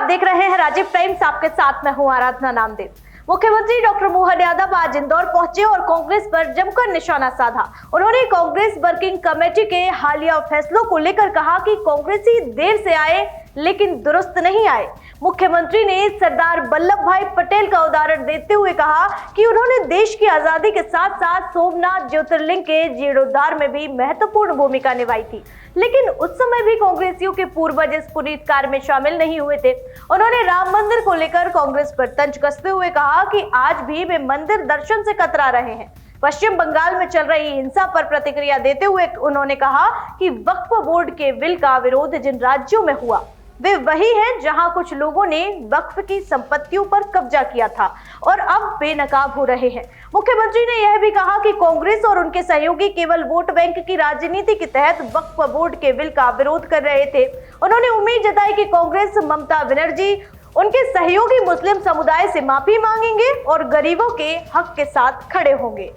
देख रहे हैं राजीव टाइम्स। आपके साथ मैं हूं आराधना नामदेव। मुख्यमंत्री डॉक्टर मोहन यादव आज इंदौर पहुंचे और कांग्रेस पर जमकर निशाना साधा। उन्होंने कांग्रेस वर्किंग कमेटी के हालिया फैसलों को लेकर कहा कि कांग्रेसी देर से आए लेकिन दुरुस्त नहीं आए। मुख्यमंत्री ने सरदार वल्लभ भाई पटेल का उदाहरण देते हुए कहा कि उन्होंने देश की आजादी के साथ साथ सोमनाथ ज्योतिर्लिंग के जीर्णोद्धार में भी महत्वपूर्ण भूमिका निभाई थी, लेकिन उस समय भी कांग्रेसियों के पूर्वज इस पुनीत कार्य में शामिल नहीं हुए थे। उन्होंने राम मंदिर को लेकर कांग्रेस पर तंज कसते हुए कहा कि आज भी वे मंदिर दर्शन से कतरा रहे हैं। पश्चिम बंगाल में चल रही हिंसा पर प्रतिक्रिया देते हुए उन्होंने कहा कि वक्फ बोर्ड के बिल का विरोध जिन राज्यों में हुआ वे वही हैं जहां कुछ लोगों ने वक्फ की संपत्तियों पर कब्जा किया था और अब बेनकाब हो रहे हैं। मुख्यमंत्री ने यह भी कहा कि कांग्रेस और उनके सहयोगी केवल वोट बैंक की राजनीति के तहत वक्फ बोर्ड के बिल का विरोध कर रहे थे। उन्होंने उम्मीद जताई कि कांग्रेस ममता बनर्जी उनके सहयोगी मुस्लिम समुदाय से माफी मांगेंगे और गरीबों के हक के साथ खड़े होंगे।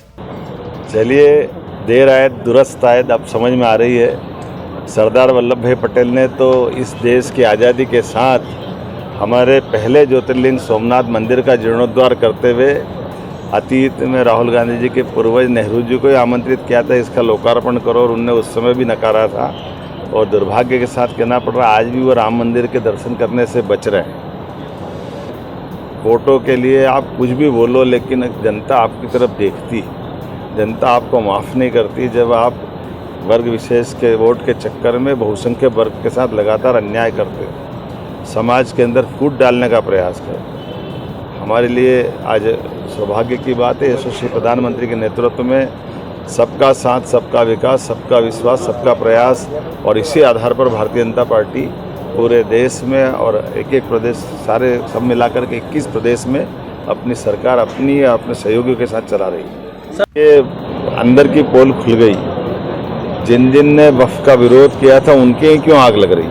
चलिए, देर आए दुरुस्त आए, अब समझ में आ रही है। सरदार वल्लभ भाई पटेल ने तो इस देश की आज़ादी के साथ हमारे पहले ज्योतिर्लिंग सोमनाथ मंदिर का जीर्णोद्धार करते हुए अतीत में राहुल गांधी जी के पूर्वज नेहरू जी को आमंत्रित किया था, इसका लोकार्पण करो, और उनने उस समय भी नकारा था। और दुर्भाग्य के साथ कहना पड़ रहा, आज भी वो राम मंदिर के दर्शन करने से बच रहे हैं। वोटों के लिए आप कुछ भी बोलो, लेकिन जनता आपकी तरफ देखती, जनता आपको माफ़ नहीं करती जब आप वर्ग विशेष के वोट के चक्कर में बहुसंख्यक वर्ग के साथ लगातार अन्याय करते, समाज के अंदर फूट डालने का प्रयास करते। हमारे लिए आज सौभाग्य की बात है, यशस्वी प्रधानमंत्री के नेतृत्व में सबका साथ, सबका विकास, सबका विश्वास, सबका प्रयास, और इसी आधार पर भारतीय जनता पार्टी पूरे देश में और एक एक प्रदेश, सारे सब मिलाकर के 21 प्रदेश में अपनी सरकार अपनी या अपने सहयोगियों के साथ चला रही है। ये अंदर की पोल खुल गई। जिन ने वक्फ का विरोध किया था उनके ही क्यों आग लग रही?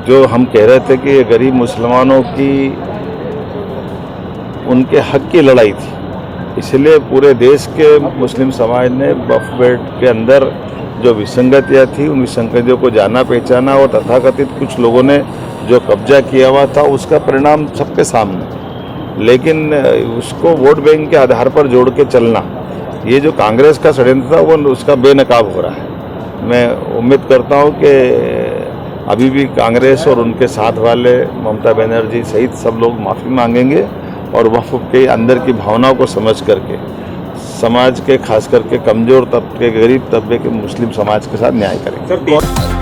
जो हम कह रहे थे कि ये गरीब मुसलमानों की, उनके हक की लड़ाई थी, इसलिए पूरे देश के मुस्लिम समाज ने वक्फ बोर्ड के अंदर जो विसंगतियाँ थी उन विसंगतियों को जाना पहचाना, और तथाकथित कुछ लोगों ने जो कब्जा किया हुआ था उसका परिणाम सबके सामने। लेकिन उसको वोट बैंक के आधार पर जोड़ के चलना, ये जो कांग्रेस का षड्यंत्र था वो उसका बेनकाब हो रहा है। मैं उम्मीद करता हूँ कि अभी भी कांग्रेस और उनके साथ वाले ममता बनर्जी सहित सब लोग माफ़ी मांगेंगे और वक्फ के अंदर की भावनाओं को समझ करके समाज के, खास करके कमज़ोर तबके, गरीब तबके के मुस्लिम समाज के साथ न्याय करेंगे।